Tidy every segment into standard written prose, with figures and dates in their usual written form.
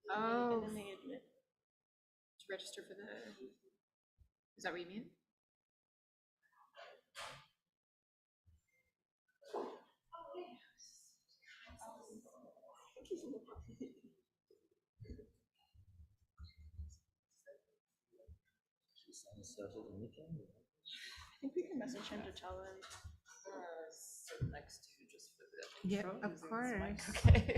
Oh, to register for the, is that what you mean? I think we can message him to tell him. Sit next to just for the. Yeah, of course. Okay.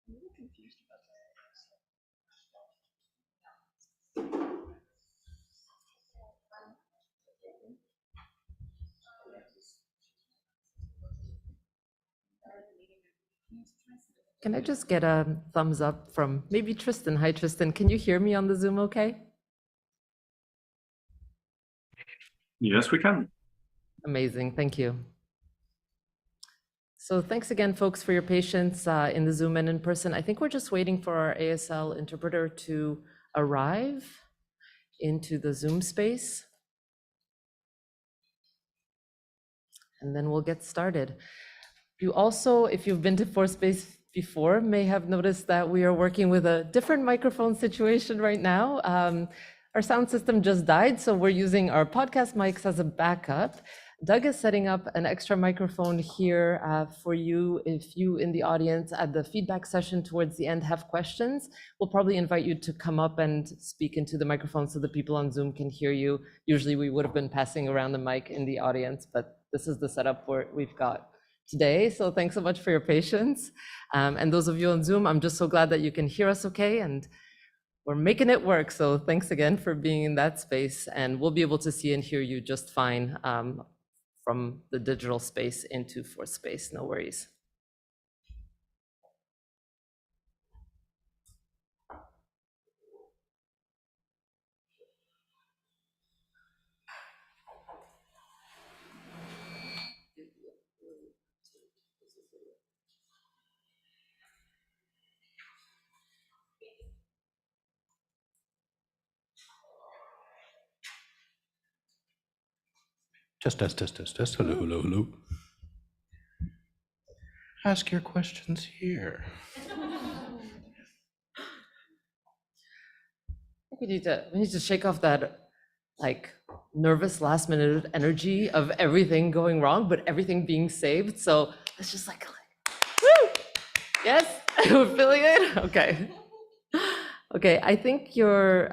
I'm really confused about that. Can I just get a thumbs up from maybe Tristan? Hi, Tristan. Can you hear me on the Zoom okay? Yes, we can. Amazing. Thank you. So thanks again, folks, for your patience in the Zoom and in person. I think we're just waiting for our ASL interpreter to arrive into the Zoom space. And then we'll get started. You also, if you've been to ForSpace before, may have noticed that we are working with a different microphone situation right now. Our sound system just died, so we're using our podcast mics as a backup. Doug is setting up an extra microphone here for you. If you in the audience at the feedback session towards the end have questions, we'll probably invite you to come up and speak into the microphone so the people on Zoom can hear you. Usually we would have been passing around the mic in the audience, but this is the setup we've got today. So thanks so much for your patience. And those of you on Zoom, I'm just so glad that you can hear us okay, and we're making it work. So thanks again for being in that space, and we'll be able to see and hear you just fine from the digital space into ForSpace, no worries. Test. Hello, hello, hello. Ask your questions here. We need to shake off that like nervous last minute energy of everything going wrong, but everything being saved. So let's just like woo! Yes, we're feeling it. Okay. Okay, I think you're,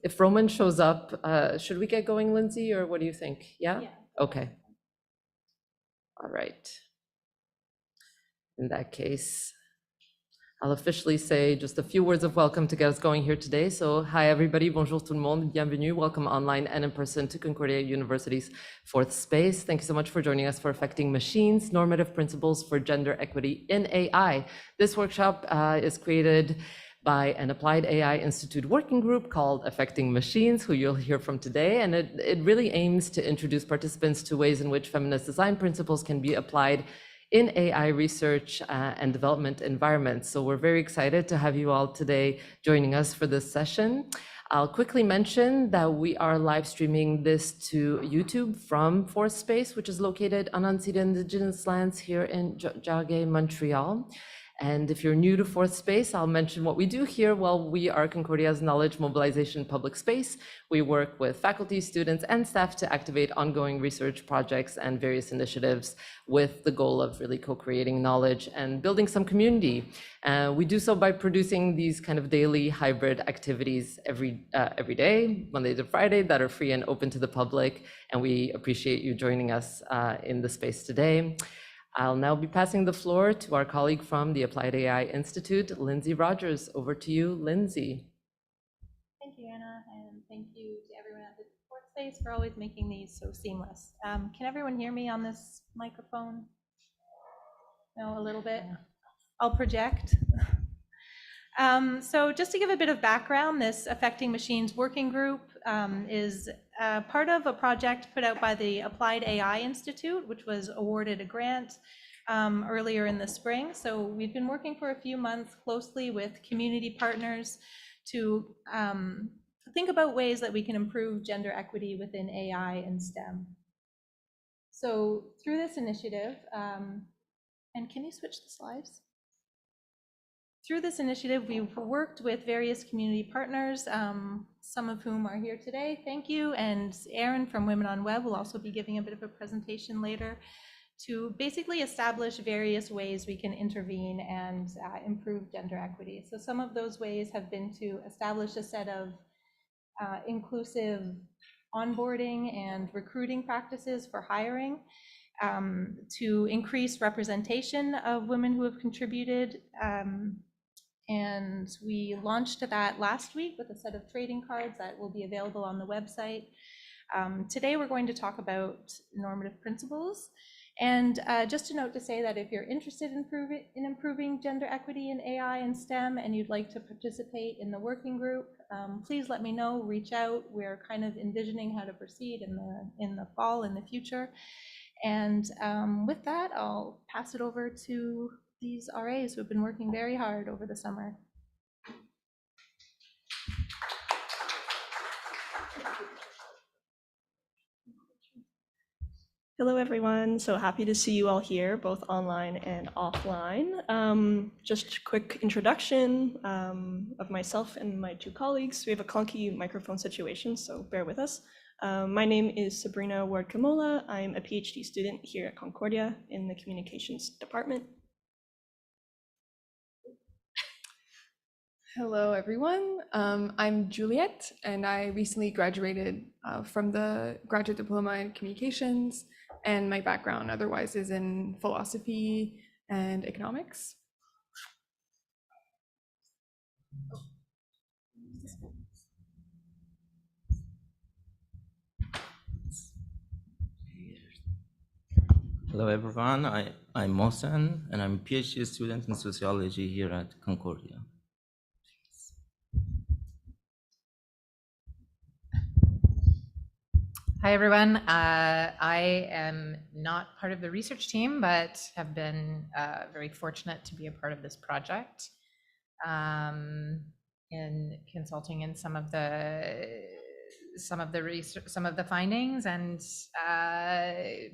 if Roman shows up, should we get going, Lindsay, or what do you think? Yeah? Okay. All right. In that case, I'll officially say just a few words of welcome to get us going here today. So hi, everybody. Bonjour tout le monde. Bienvenue. Welcome online and in person to Concordia University's fourth space. Thank you so much for joining us for Affecting Machines, Normative Principles for Gender Equity in AI. This workshop is created by an Applied AI Institute working group called Affecting Machines, who you'll hear from today. And it really aims to introduce participants to ways in which feminist design principles can be applied in AI research and development environments. So we're very excited to have you all today joining us for this session. I'll quickly mention that we are live streaming this to YouTube from ForSpace, which is located on unceded Indigenous lands here in Jagé, Montreal. And if you're new to Fourth Space, I'll mention what we do here. Well, we are Concordia's knowledge mobilization public space. We work with faculty, students, and staff to activate ongoing research projects and various initiatives with the goal of really co-creating knowledge and building some community. We do so by producing these kind of daily hybrid activities every day, Monday to Friday, that are free and open to the public. And we appreciate you joining us in the space today. I'll now be passing the floor to our colleague from the Applied AI Institute, Lindsay Rogers. Over to you, Lindsay. Thank you, Anna, and thank you to everyone at the Fourth Space for always making these so seamless. Can everyone hear me on this microphone? No, a little bit? I'll project. So just to give a bit of background, this Affecting Machines Working Group is part of a project put out by the Applied AI Institute, which was awarded a grant earlier in the spring. So we've been working for a few months closely with community partners to think about ways that we can improve gender equity within AI and STEM. So through this initiative, and can you switch the slides? Through this initiative, we've worked with various community partners, some of whom are here today. Thank you. And Erin from Women on Web will also be giving a bit of a presentation later to basically establish various ways we can intervene and improve gender equity. So some of those ways have been to establish a set of inclusive onboarding and recruiting practices for hiring, to increase representation of women who have contributed. And we launched that last week with a set of trading cards that will be available on the website. Today, we're going to talk about normative principles. And just a note to say that if you're interested in improving gender equity in AI and STEM and you'd like to participate in the working group, please let me know, reach out. We're kind of envisioning how to proceed in the fall, in the future. And with that, I'll pass it over to these RAs who have been working very hard over the summer. Hello, everyone. So happy to see you all here, both online and offline. Just a quick introduction of myself and my two colleagues. We have a clunky microphone situation, so bear with us. My name is Sabrina Ward-Kimola. I'm a PhD student here at Concordia in the communications department. Hello, everyone. I'm Juliette, and I recently graduated from the graduate diploma in communications, and my background otherwise is in philosophy and economics. Hello, everyone. I'm Mohsen, and I'm a PhD student in sociology here at Concordia. Hi, everyone. I am not part of the research team, but have been very fortunate to be a part of this project in consulting in some of the research, some of the findings, and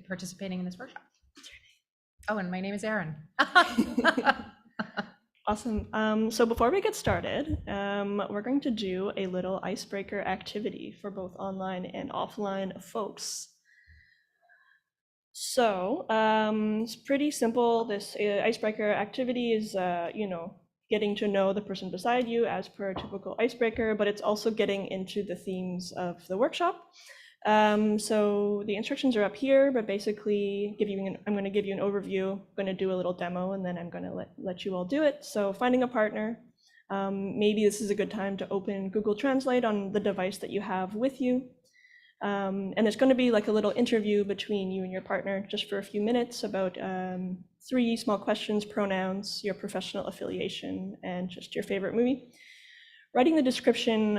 participating in this workshop. Oh, and my name is Erin. Awesome. So before we get started, we're going to do a little icebreaker activity for both online and offline folks. So it's pretty simple. This icebreaker activity is, getting to know the person beside you as per a typical icebreaker, but it's also getting into the themes of the workshop. So the instructions are up here, but basically I'm going to give you an overview, I'm going to do a little demo, and then I'm going to let you all do it. So finding a partner, maybe this is a good time to open Google Translate on the device that you have with you. And it's going to be like a little interview between you and your partner just for a few minutes about 3 small questions: pronouns, your professional affiliation, and just your favorite movie. Writing the description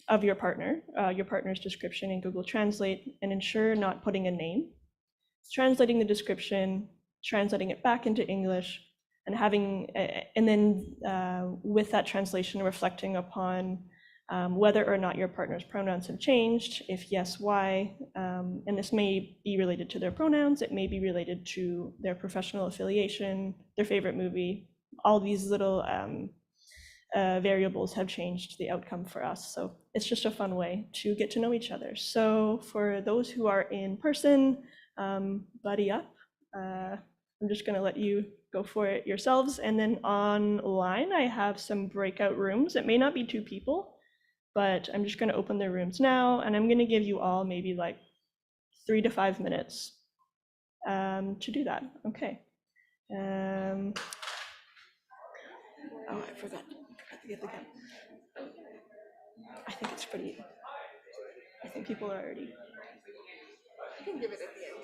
of your partner's description in Google Translate, and ensure not putting a name. Translating the description, translating it back into English, and then with that translation, reflecting upon whether or not your partner's pronouns have changed. If yes, why? And this may be related to their pronouns. It may be related to their professional affiliation, their favorite movie, all these little variables have changed the outcome for us. So it's just a fun way to get to know each other. So for those who are in person, buddy up. I'm just going to let you go for it yourselves. And then online, I have some breakout rooms. It may not be 2 people, but I'm just going to open the rooms now. And I'm going to give you all maybe like 3 to 5 minutes to do that. Okay. Oh, I forgot to get the gun. I think it's pretty. I think people are already. You can give it at the end.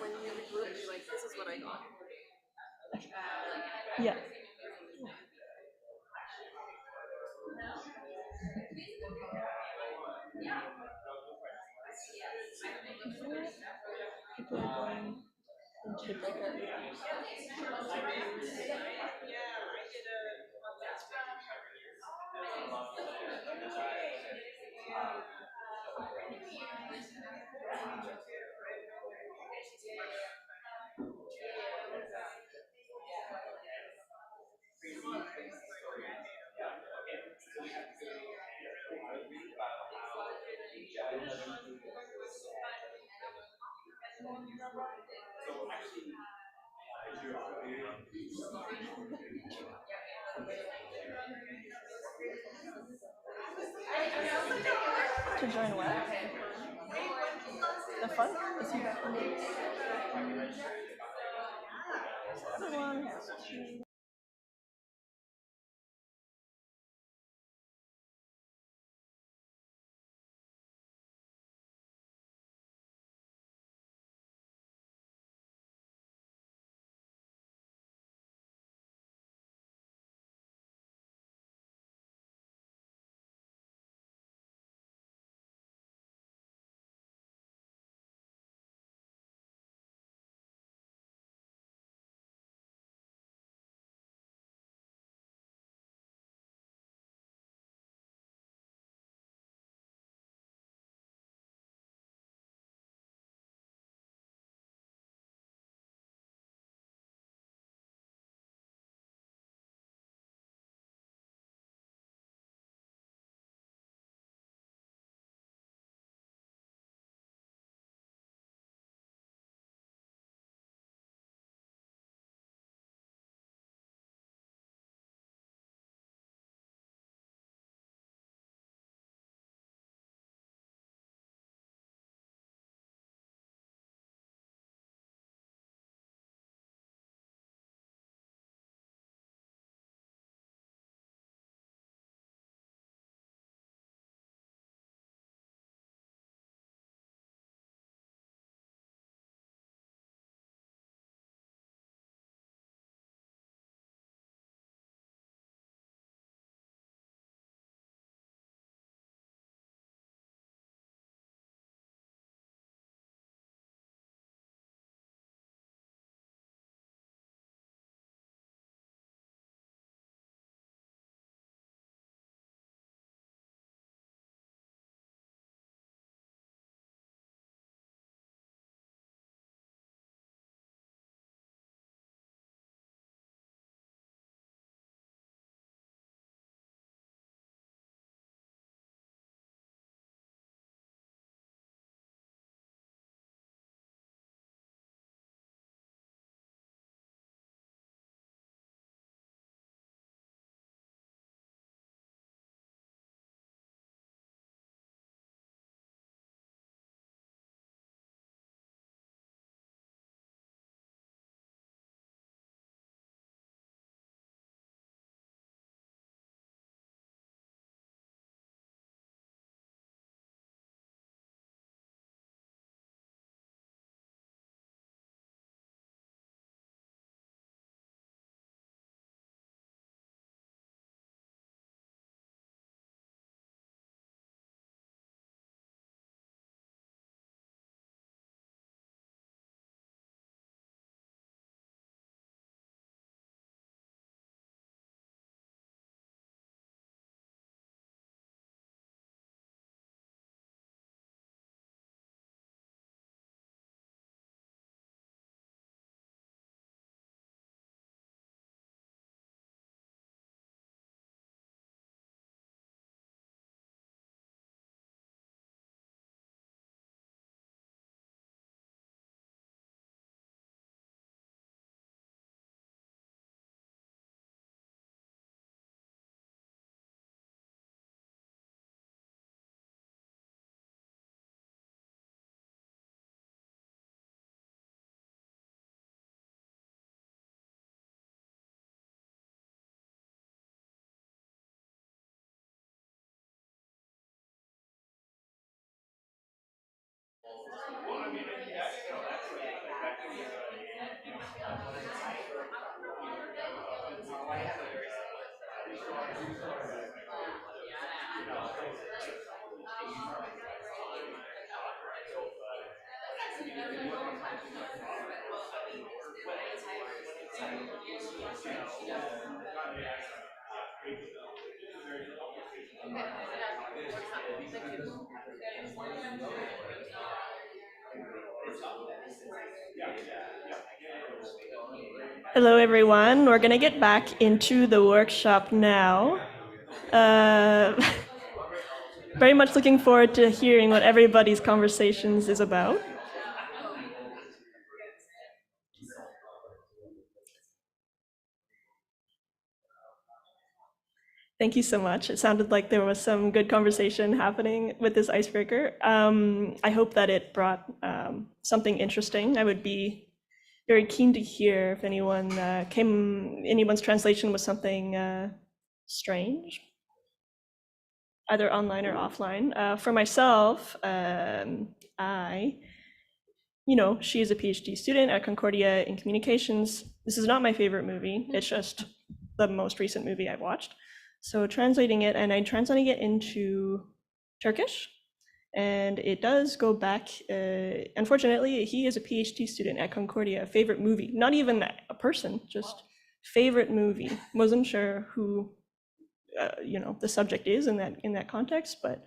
When you regroup, you're like, this is what I got. Yeah. People are going into the breakout rooms. To join what? The fun? Everyone has to. Hello, everyone. We're going to get back into the workshop now. Very much looking forward to hearing what everybody's conversations is about. Thank you so much. It sounded like there was some good conversation happening with this icebreaker. I hope that it brought something interesting. I would be very keen to hear if anyone's translation was something strange, either online or offline. For myself, she is a PhD student at Concordia in communications. This is not my favorite movie. It's just the most recent movie I've watched. So translating it, and I'm translating it into Turkish, and it does go back, unfortunately, he is a PhD student at Concordia, favorite movie, not even a person, just favorite movie. Wasn't sure who, the subject is in that context, but,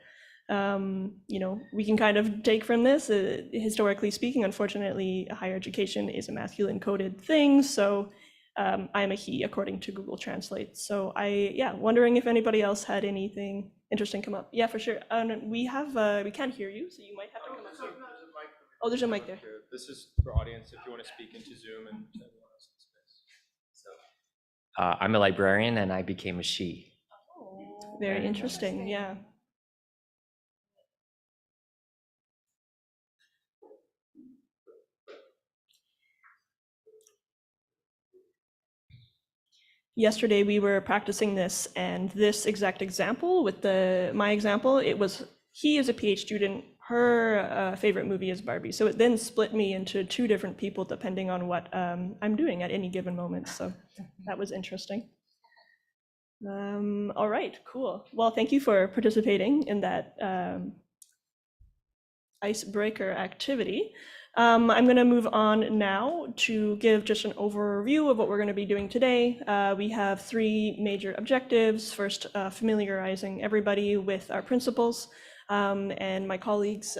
we can kind of take from this, historically speaking, unfortunately, higher education is a masculine coded thing, so I'm a he according to Google Translate. So wondering if anybody else had anything interesting come up. Yeah, for sure. We can't hear you, so you might have to come up here. Oh, there's a mic there. This is for audience if you want to speak into Zoom and everyone else in space. So, I'm a librarian and I became a she. Very interesting, yeah. Yesterday we were practicing this, and this exact example with my example, he is a PhD student, her favorite movie is Barbie. So it then split me into two different people depending on what I'm doing at any given moment. So that was interesting. All right, cool. Well, thank you for participating in that icebreaker activity. I'm going to move on now to give just an overview of what we're going to be doing today. We have three major objectives. First, familiarizing everybody with our principles. And my colleagues,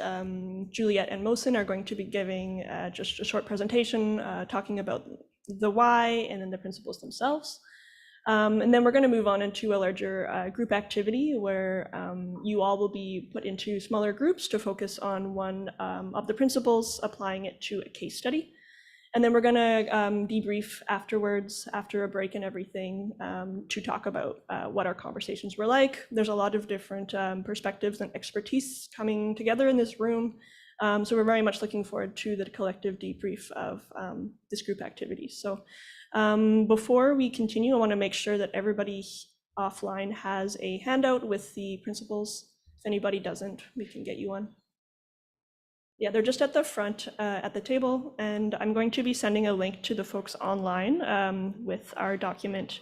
Juliette and Mohsen, are going to be giving just a short presentation talking about the why and then the principles themselves. And then we're going to move on into a larger group activity where you all will be put into smaller groups to focus on one of the principles, applying it to a case study. And then we're going to debrief afterwards, after a break and everything, to talk about what our conversations were like. There's a lot of different perspectives and expertise coming together in this room. So we're very much looking forward to the collective debrief of this group activity. So before we continue, I want to make sure that everybody offline has a handout with the principles. If anybody doesn't, we can get you one. Yeah, they're just at the front at the table, and I'm going to be sending a link to the folks online with our document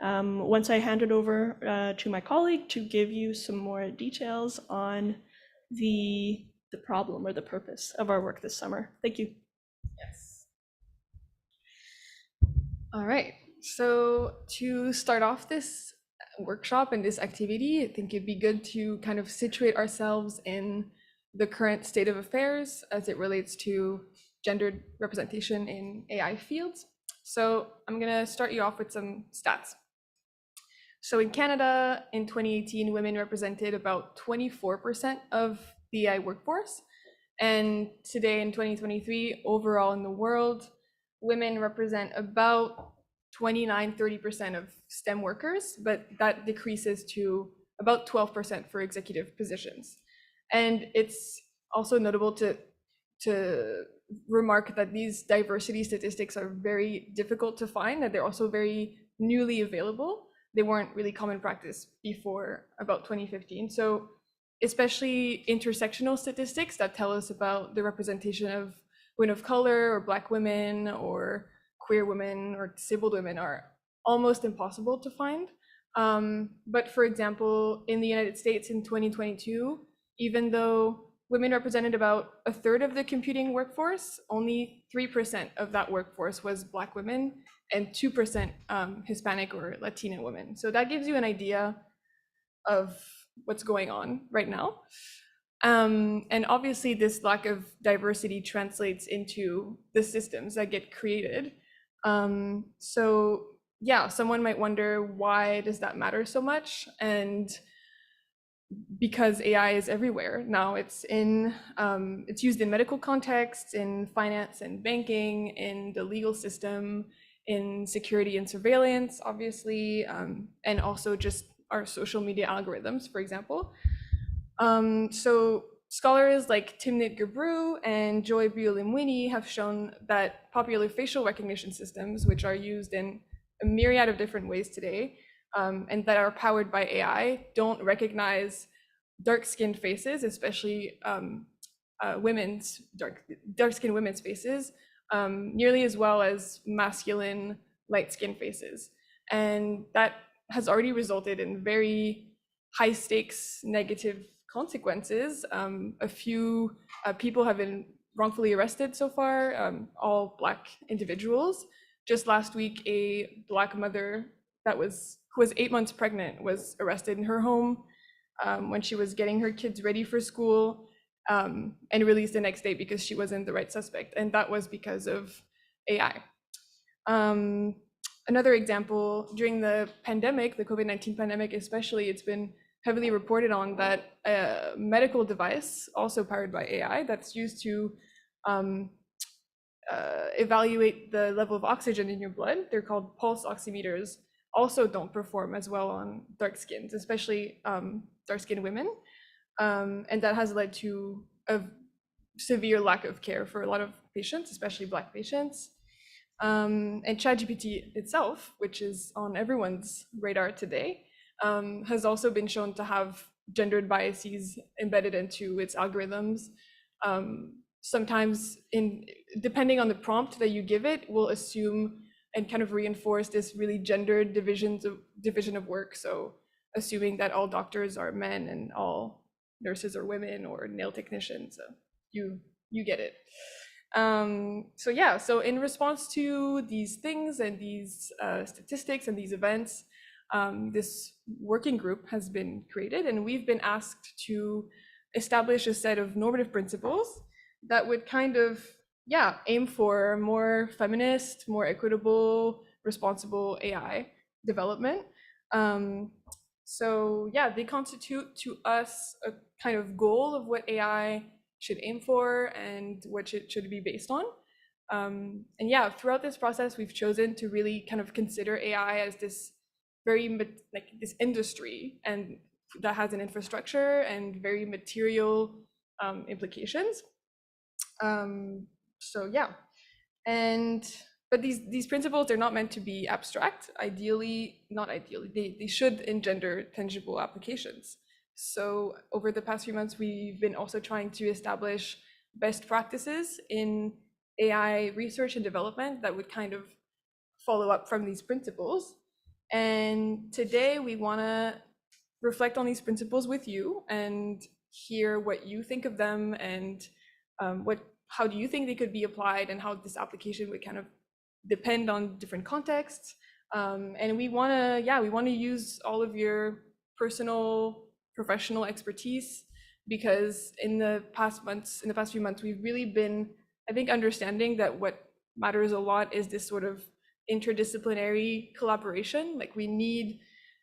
once I hand it over to my colleague to give you some more details on the problem or the purpose of our work this summer. Thank you. Yes. All right, so to start off this workshop and this activity, I think it'd be good to kind of situate ourselves in the current state of affairs as it relates to gendered representation in AI fields. So I'm gonna start you off with some stats. So in Canada, in 2018, women represented about 24% of the AI workforce. And today in 2023, overall in the world, women represent about 29-30% of STEM workers, but that decreases to about 12% for executive positions. And it's also notable to remark that these diversity statistics are very difficult to find, that they're also very newly available. They weren't really common practice before about 2015. So especially intersectional statistics that tell us about the representation of women of color or Black women or queer women or disabled women are almost impossible to find. But for example, in the United States in 2022, even though women represented about a third of the computing workforce, only 3% of that workforce was Black women and 2% Hispanic or Latina women. So that gives you an idea of what's going on right now. And obviously this lack of diversity translates into the systems that get created. So yeah, someone might wonder, why does that matter so much? And because AI is everywhere now. It's used in medical contexts, in finance and banking, in the legal system, in security and surveillance, obviously, and also just our social media algorithms, for example. So scholars like Timnit Gebru and Joy Buolamwini have shown that popular facial recognition systems, which are used in a myriad of different ways today, and that are powered by AI, don't recognize dark-skinned faces, especially dark-skinned women's faces, nearly as well as masculine light-skinned faces. And that has already resulted in very high-stakes negative consequences. A few people have been wrongfully arrested so far, all Black individuals. Just last week, a Black mother who was 8 months pregnant was arrested in her home when she was getting her kids ready for school, and released the next day because she wasn't the right suspect, and that was because of AI. Another example, during the pandemic, the COVID-19 pandemic especially, it's been heavily reported on that a medical device, also powered by AI, that's used to evaluate the level of oxygen in your blood, they're called pulse oximeters, also don't perform as well on dark skins, especially dark-skinned women. And that has led to a severe lack of care for a lot of patients, especially Black patients. And ChatGPT itself, which is on everyone's radar today, has also been shown to have gendered biases embedded into its algorithms. Sometimes, depending on the prompt that you give it, will assume and kind of reinforce this really gendered division of work. So assuming that all doctors are men and all nurses are women, or nail technicians. So you get it. So yeah, so in response to these things and these statistics and these events, this working group has been created, and we've been asked to establish a set of normative principles that would kind of, aim for more feminist, more equitable, responsible AI development. So yeah, they constitute to us a kind of goal of what AI should aim for and what it should be based on. And yeah, throughout this process, we've chosen to really kind of consider AI as this very like this industry, and that has an infrastructure and very material implications. So yeah, but these principles are not meant to be abstract. Not ideally, they should engender tangible applications. So over the past few months, we've been also trying to establish best practices in AI research and development that would kind of follow up from these principles. And today we want to reflect on these principles with you and hear what you think of them, and how do you think they could be applied, and how this application would kind of depend on different contexts. And we want to use all of your personal, professional expertise, because in the past few months, we've really been, I think, understanding that what matters a lot is this sort of interdisciplinary collaboration. Like, we need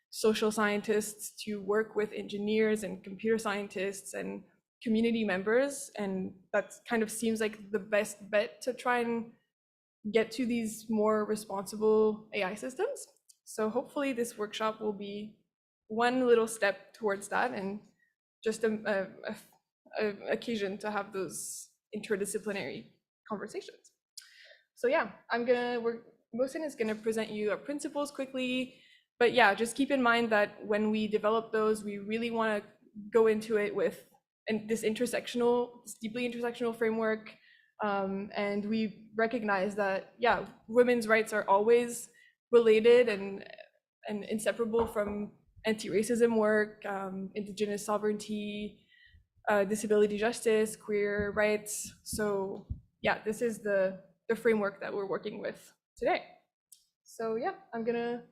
social scientists to work with engineers and computer scientists and community members, and that kind of seems like the best bet to try and get to these more responsible AI systems. So hopefully this workshop will be one little step towards that, and just a occasion to have those interdisciplinary conversations. So yeah, Mohsen is gonna present you our principles quickly, but yeah, just keep in mind that when we develop those, we really wanna go into it with this deeply intersectional framework. And we recognize that, yeah, women's rights are always related and inseparable from anti-racism work, indigenous sovereignty, disability justice, queer rights. So yeah, this is the framework that we're working with today. So yeah, I'm gonna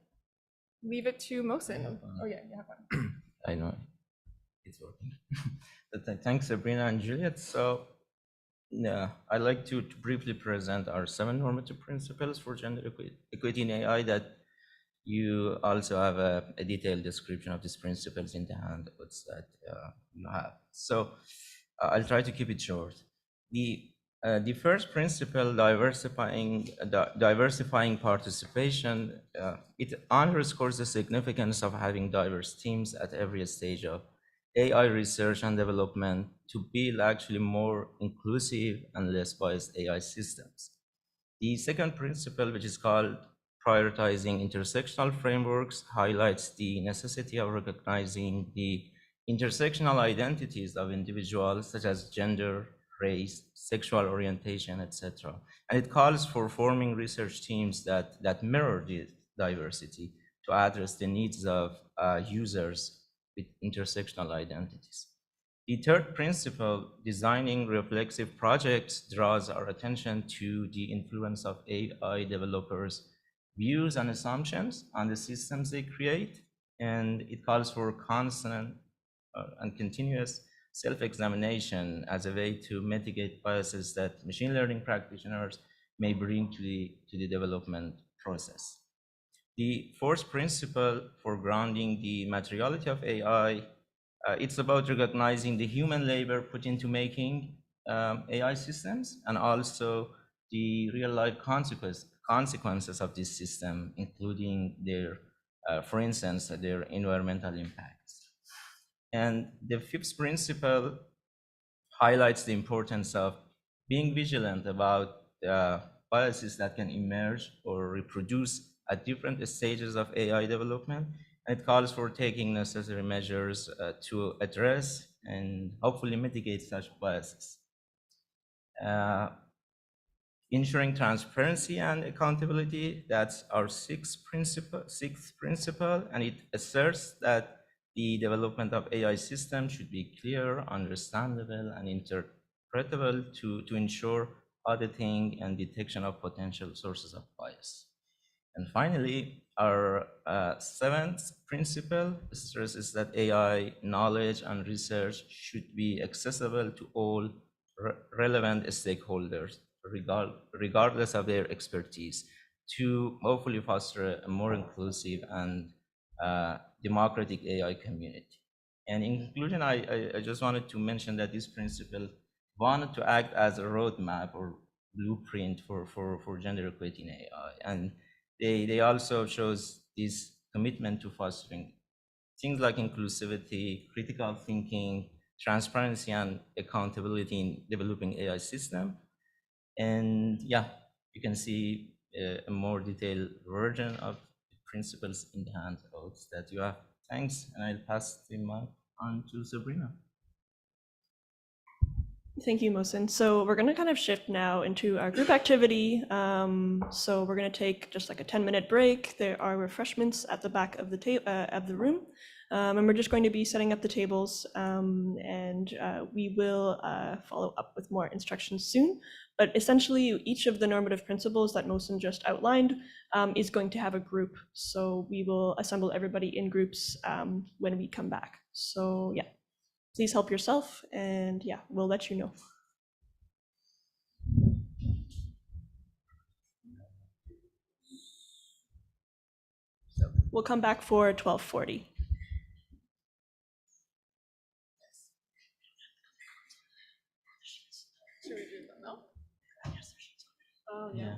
leave it to Mohsen. Oh yeah, you have one. I know it's working. Thanks, Sabrina and Juliette. So yeah, I'd like to briefly present our 7 normative principles for gender equity in AI that you also have a detailed description of these principles in the handouts that you have. So I'll try to keep it short. The first principle, diversifying participation, it underscores the significance of having diverse teams at every stage of AI research and development to build actually more inclusive and less biased AI systems. The second principle, which is called prioritizing intersectional frameworks, highlights the necessity of recognizing the intersectional identities of individuals such as gender, race, sexual orientation, etc. And it calls for forming research teams that mirror this diversity to address the needs of users with intersectional identities. The third principle, designing reflexive projects, draws our attention to the influence of AI developers' views and assumptions on the systems they create, and it calls for constant and continuous self-examination as a way to mitigate biases that machine learning practitioners may bring to the development process. The fourth principle for grounding the materiality of AI, it's about recognizing the human labor put into making AI systems and also the real-life consequences of this system, including their, for instance, their environmental impacts. And the fifth principle highlights the importance of being vigilant about biases that can emerge or reproduce at different stages of AI development. And it calls for taking necessary measures to address and hopefully mitigate such biases. Ensuring transparency and accountability, that's our sixth principle, and it asserts that the development of AI systems should be clear, understandable, and interpretable to ensure auditing and detection of potential sources of bias. And finally, our seventh principle stresses that AI knowledge and research should be accessible to all relevant stakeholders, regardless of their expertise, to hopefully foster a more inclusive and democratic AI community. And in conclusion, I just wanted to mention that this principle wanted to act as a roadmap or blueprint for gender equity in AI. And they also shows this commitment to fostering things like inclusivity, critical thinking, transparency, and accountability in developing AI system. And yeah, you can see a more detailed version of the principles in the handouts that you have. Thanks, and I'll pass the mic on to Sabrina. Thank you, Mohsen. So we're going to kind of shift now into our group activity. So we're going to take just like a 10-minute break. There are refreshments at the back of the room. And we're just going to be setting up the tables, and we will follow up with more instructions soon. But essentially, each of the normative principles that Mohsen just outlined is going to have a group. So we will assemble everybody in groups when we come back. So yeah, please help yourself, and yeah, we'll let you know. We'll come back for 12:40. Should we do them now? Oh yeah.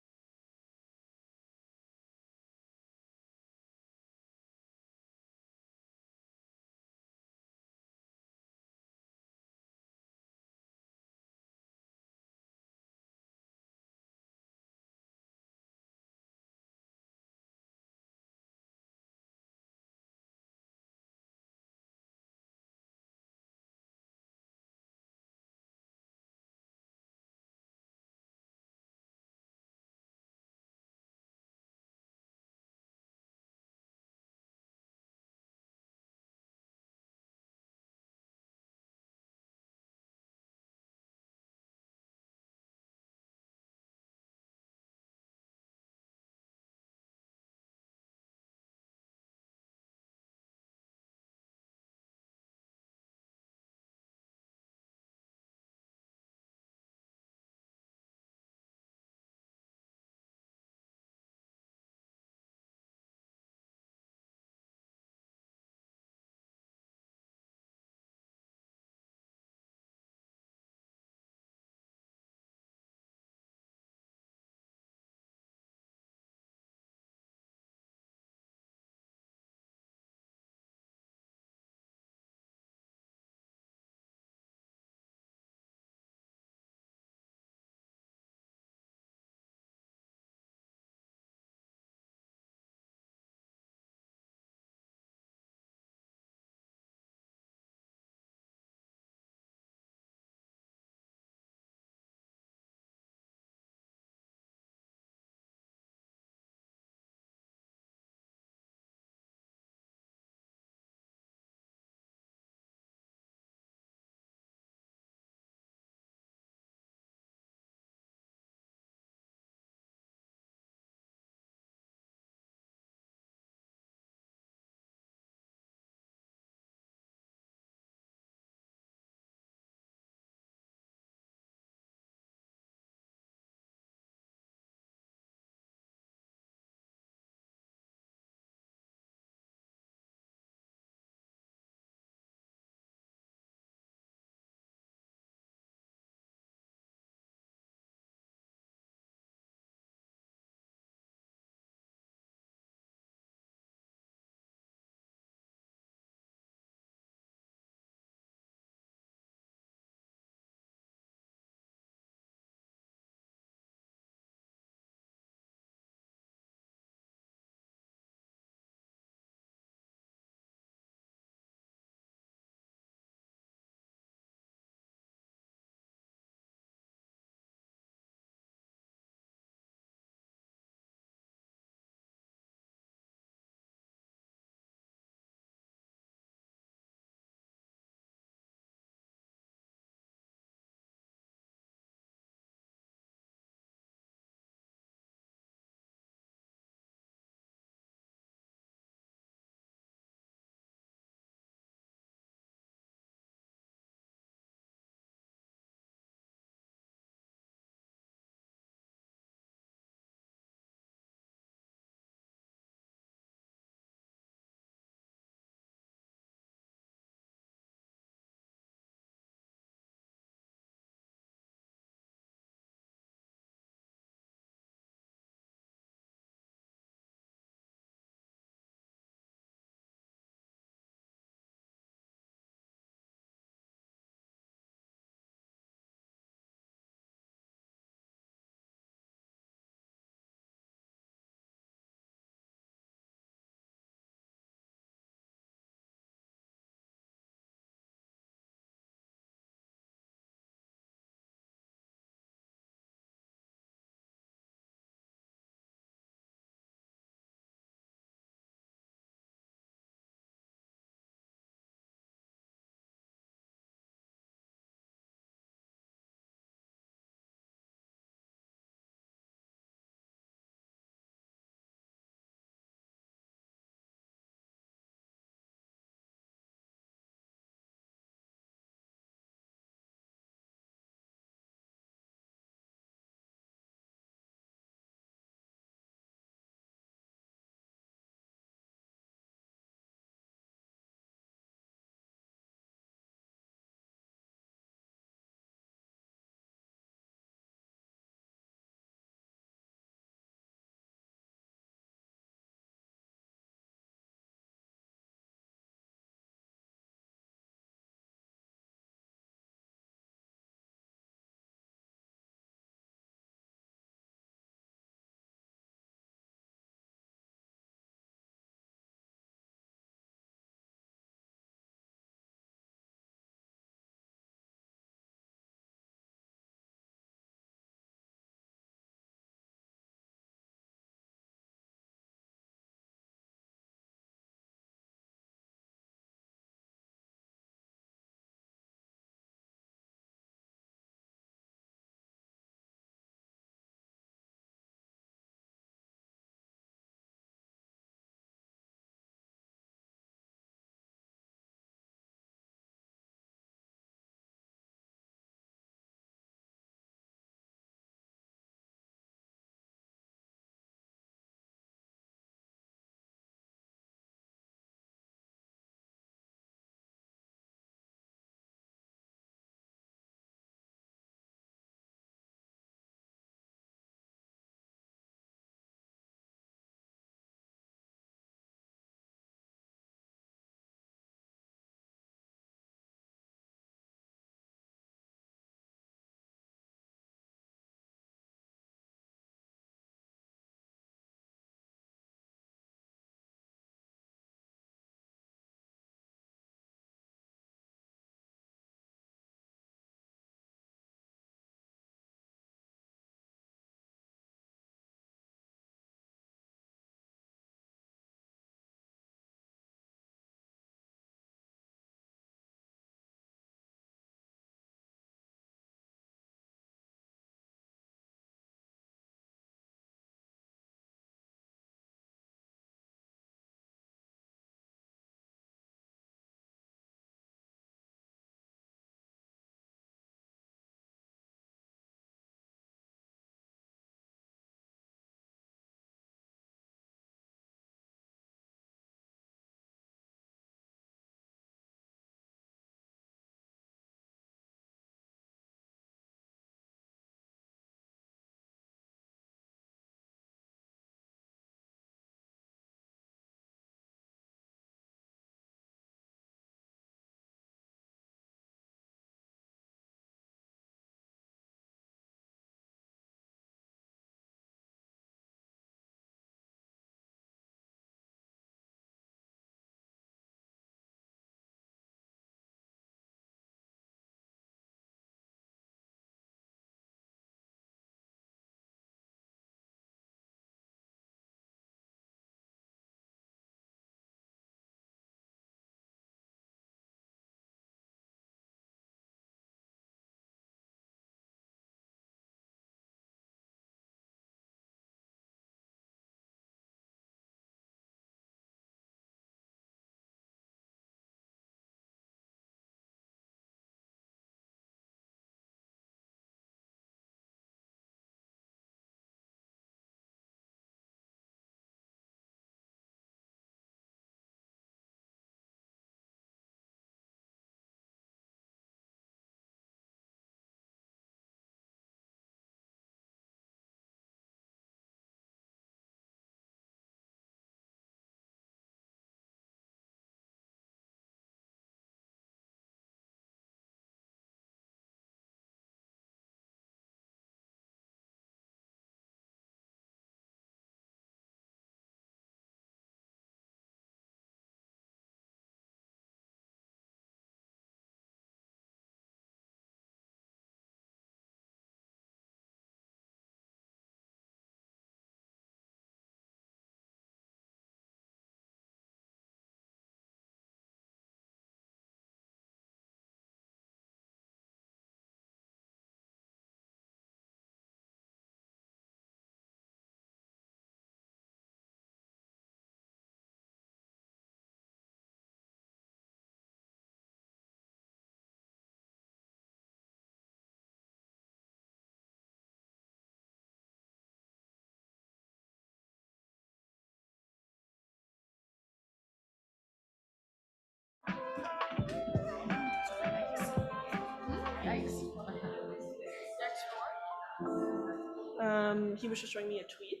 He was just showing me a tweet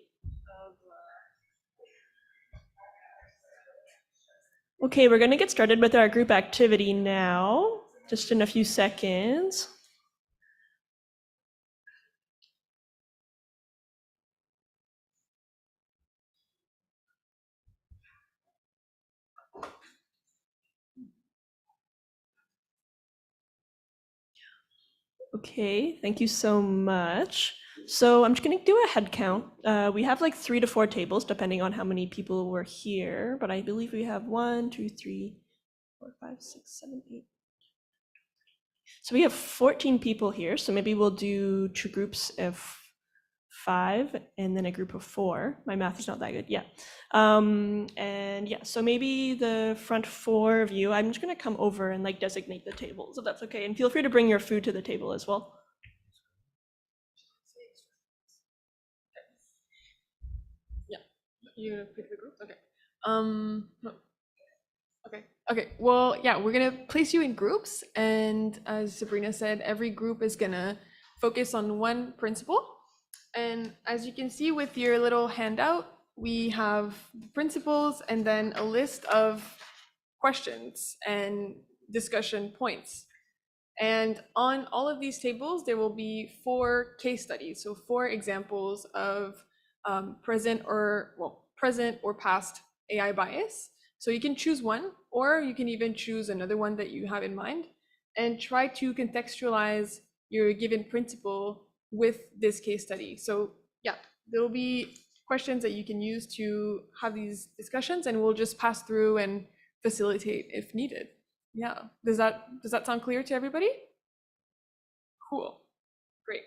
of. Okay, we're going to get started with our group activity now, just in a few seconds. Okay, thank you so much. So I'm just going to do a head count. We have like 3 to 4 tables, depending on how many people were here, but I believe we have 1, 2, 3, 4, 5, 6, 7, 8. So we have 14 people here, so maybe we'll do 2 groups of 5 and then a group of 4. My math is not that good. Yeah. And yeah, so maybe the front 4 of you, I'm just going to come over and like designate the tables, if that's okay. And feel free to bring your food to the table as well. Yeah, you're gonna pick the group? Okay. No. Okay. Well, yeah, we're gonna place you in groups, and as Sabrina said, every group is gonna focus on one principle. And as you can see with your little handout, we have the principles and then a list of questions and discussion points. And on all of these tables, there will be 4 case studies, so 4 examples of present or past AI bias. So you can choose one, or you can even choose another one that you have in mind, and try to contextualize your given principle with this case study. So yeah, there will be questions that you can use to have these discussions, and we'll just pass through and facilitate if needed. Yeah, does that sound clear to everybody? Cool, great.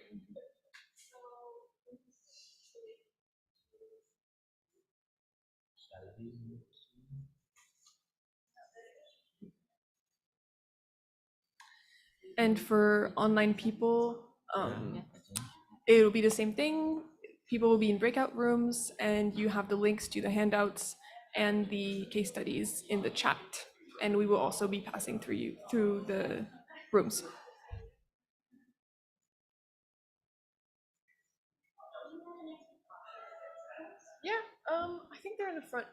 And for online people, it'll be the same thing. People will be in breakout rooms, and you have the links to the handouts and the case studies in the chat. And we will also be passing through the rooms. Yeah, I think they're in the front.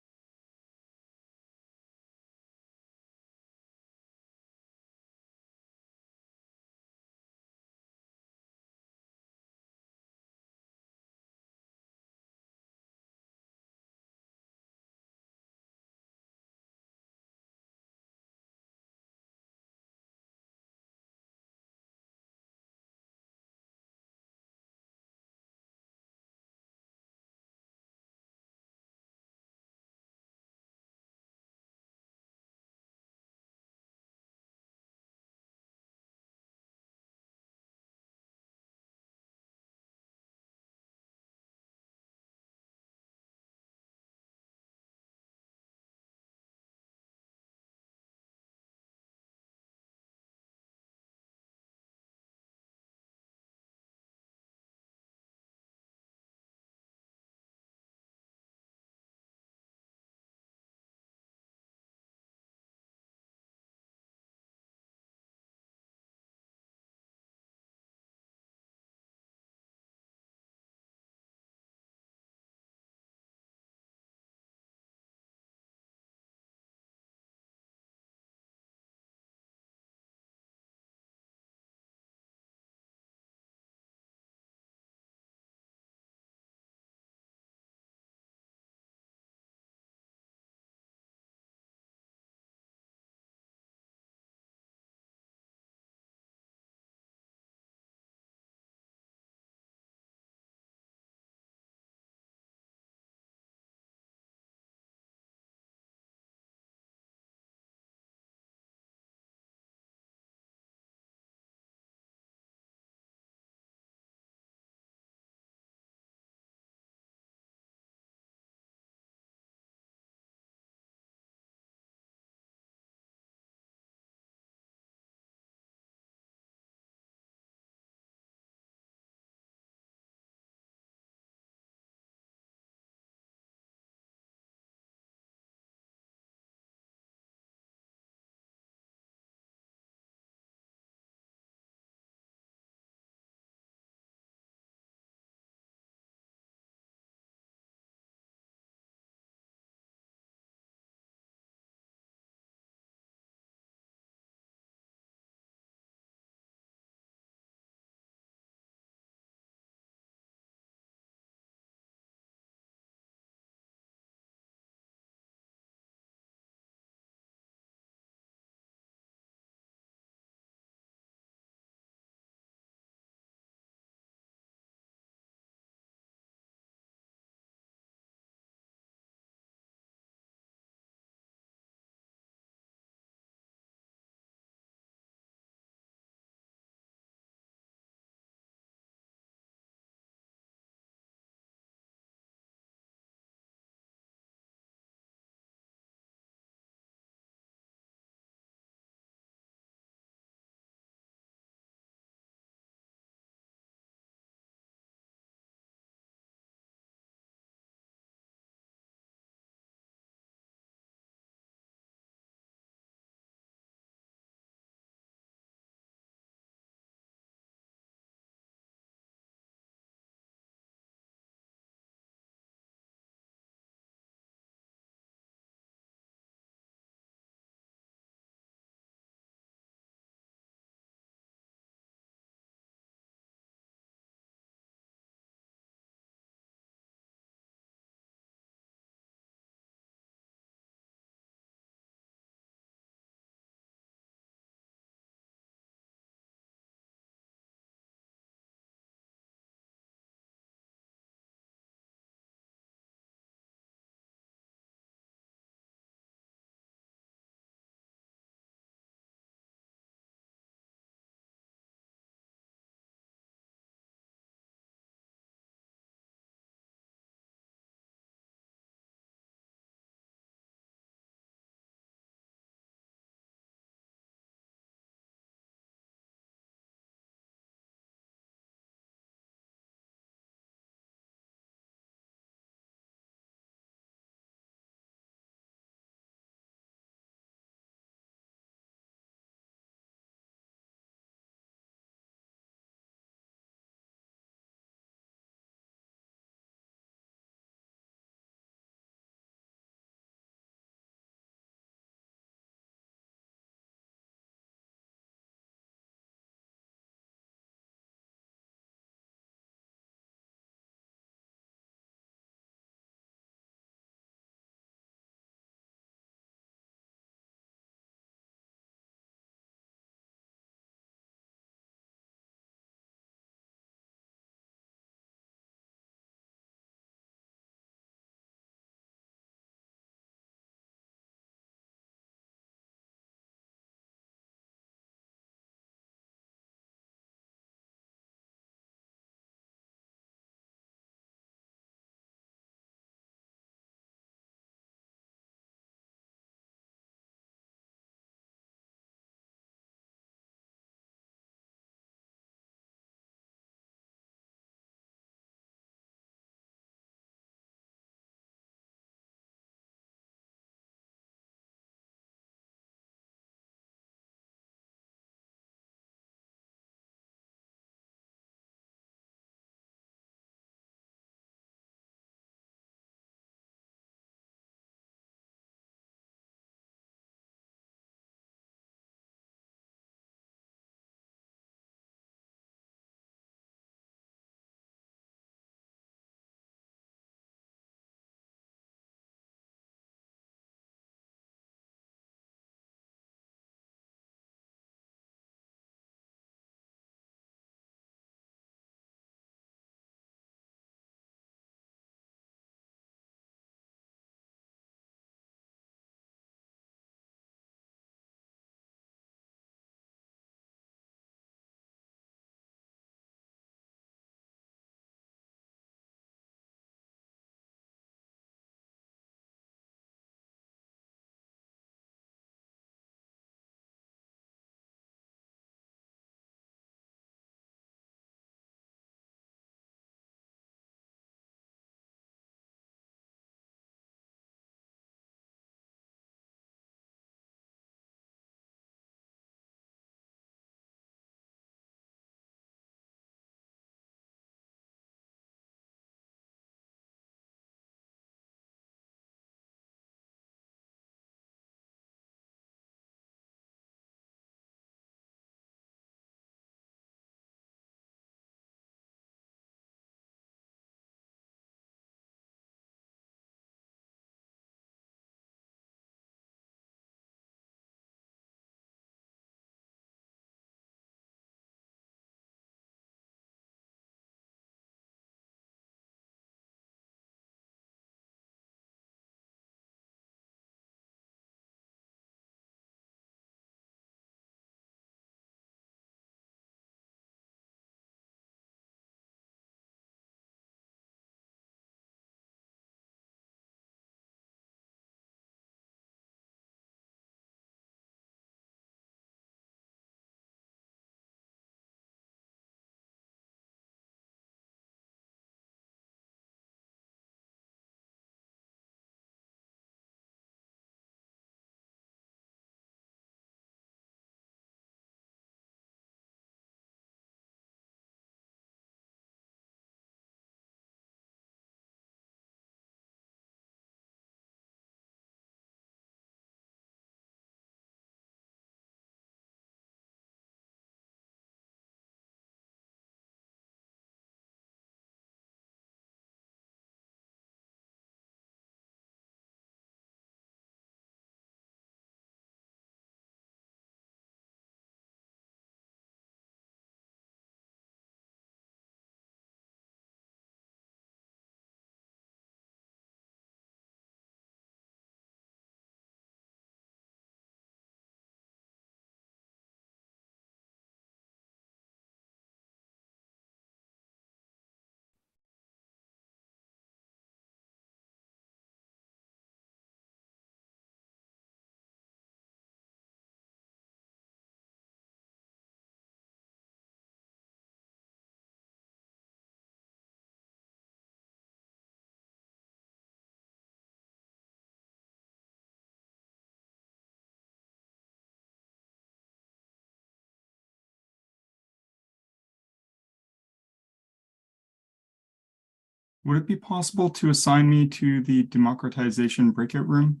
Would it be possible to assign me to the democratization breakout room?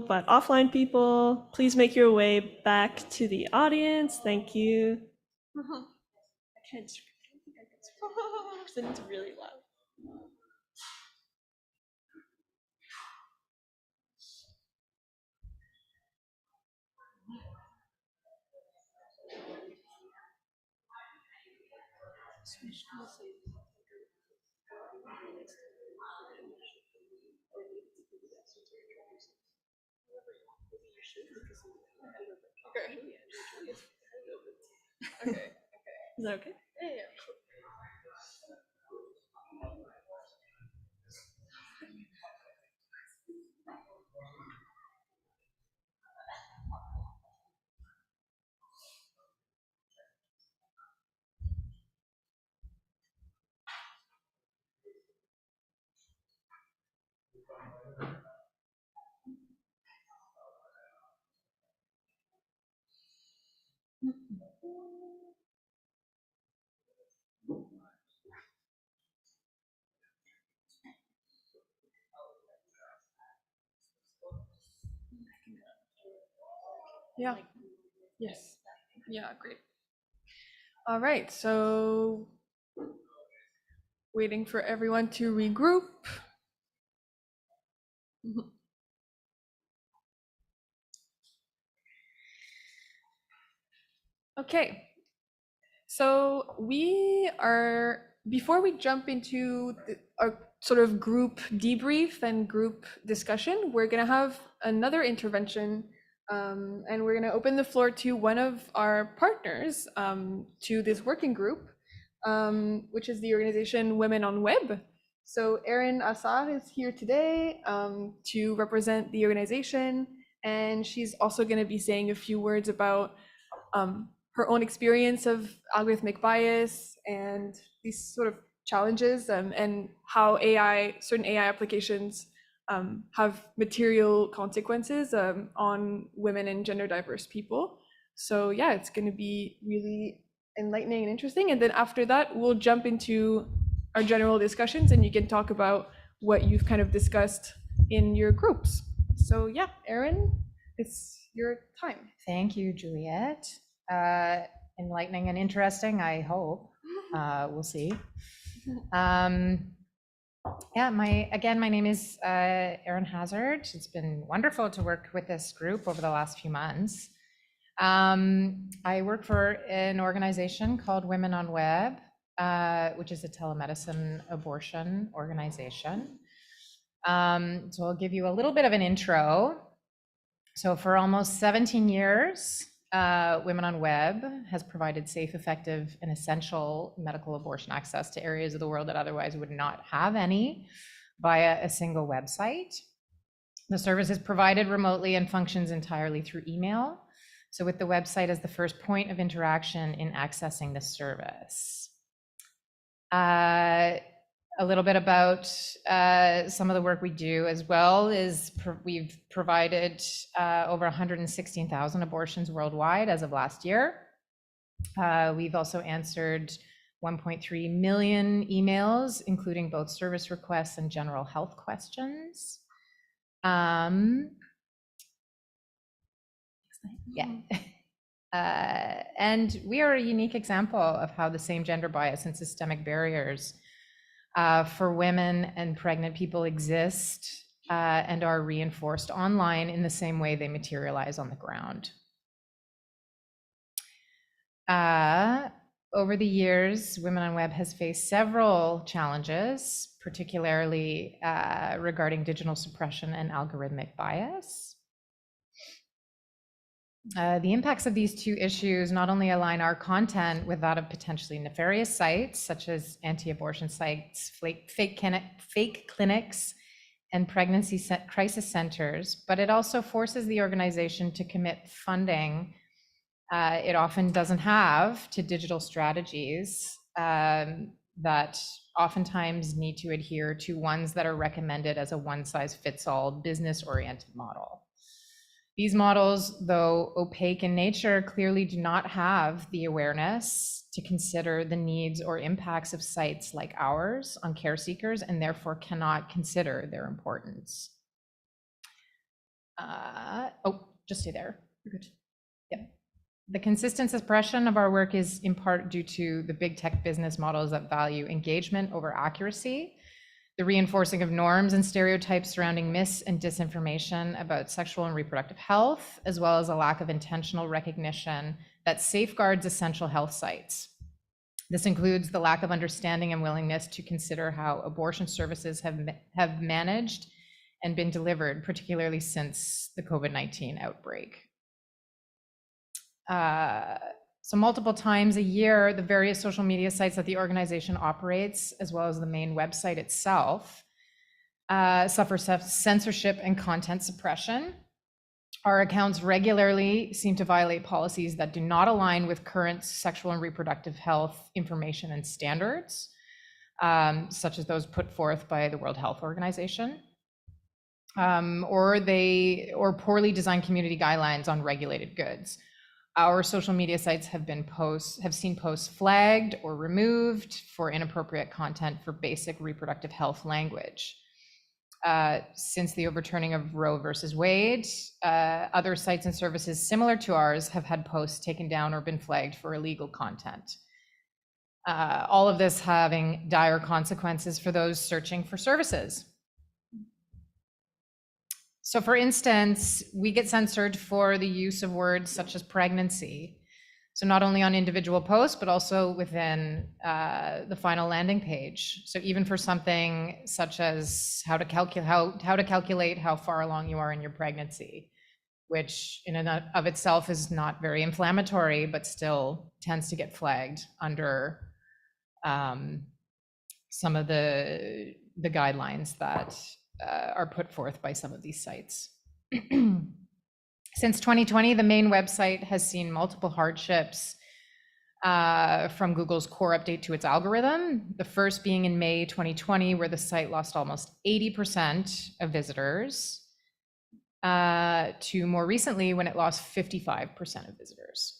but offline people, please make your way back to the audience. Thank you. I can't scream. I don't think I can scream. It's really loud. Okay. Is that okay? Yeah. Yeah. Yes. Yeah, great. All right, so waiting for everyone to regroup. Okay, so before we jump into our sort of group debrief and group discussion, we're gonna have another intervention, and we're gonna open the floor to one of our partners to this working group, which is the organization Women on Web. So Erin Assad is here today to represent the organization, and she's also gonna be saying a few words about her own experience of algorithmic bias and these sort of challenges, and how certain AI applications have material consequences on women and gender diverse people. So yeah, it's going to be really enlightening and interesting. And then after that, we'll jump into our general discussions, and you can talk about what you've kind of discussed in your groups. So yeah, Erin, it's your time. Thank you, Juliette. Enlightening and interesting, I hope. We'll see. Yeah, my name is Erin Hazard. It's been wonderful to work with this group over the last few months. I work for an organization called Women on Web, which is a telemedicine abortion organization. So I'll give you a little bit of an intro. So for almost 17 years, Women on Web has provided safe, effective, and essential medical abortion access to areas of the world that otherwise would not have any via a single website. The service is provided remotely and functions entirely through email. So with the website as the first point of interaction in accessing the service. A little bit about some of the work we do as well is we've provided over 116,000 abortions worldwide as of last year. We've also answered 1.3 million emails, including both service requests and general health questions. And we are a unique example of how the same gender bias and systemic barriers for women and pregnant people exist and are reinforced online in the same way they materialize on the ground. Over the years, Women on Web has faced several challenges, particularly regarding digital suppression and algorithmic bias. The impacts of these two issues not only align our content with that of potentially nefarious sites, such as anti-abortion sites, fake clinics, and pregnancy crisis centers, but it also forces the organization to commit funding it often doesn't have to digital strategies that oftentimes need to adhere to ones that are recommended as a one-size-fits-all business-oriented model. These models, though opaque in nature, clearly do not have the awareness to consider the needs or impacts of sites like ours on care seekers, and therefore cannot consider their importance. Just stay there. You're good. Yep. The consistent suppression of our work is in part due to the big tech business models that value engagement over accuracy, the reinforcing of norms and stereotypes surrounding mis and disinformation about sexual and reproductive health, as well as a lack of intentional recognition that safeguards essential health sites. This includes the lack of understanding and willingness to consider how abortion services have managed and been delivered, particularly since the COVID-19 outbreak. So multiple times a year, the various social media sites that the organization operates, as well as the main website itself, suffer censorship and content suppression. Our accounts regularly seem to violate policies that do not align with current sexual and reproductive health information and standards, such as those put forth by the World Health Organization, or poorly designed community guidelines on regulated goods. Our social media sites have seen posts flagged or removed for inappropriate content for basic reproductive health language. Since the overturning of Roe versus Wade, other sites and services similar to ours have had posts taken down or been flagged for illegal content. All of this having dire consequences for those searching for services. So for instance, we get censored for the use of words such as pregnancy. So not only on individual posts, but also within the final landing page. So even for something such as how to calculate how far along you are in your pregnancy, which in and of itself is not very inflammatory, but still tends to get flagged under some of the guidelines that are put forth by some of these sites. Since 2020, the main website has seen multiple hardships from Google's core update to its algorithm. The first being in May 2020, where the site lost almost 80% of visitors, to more recently when it lost 55% of visitors.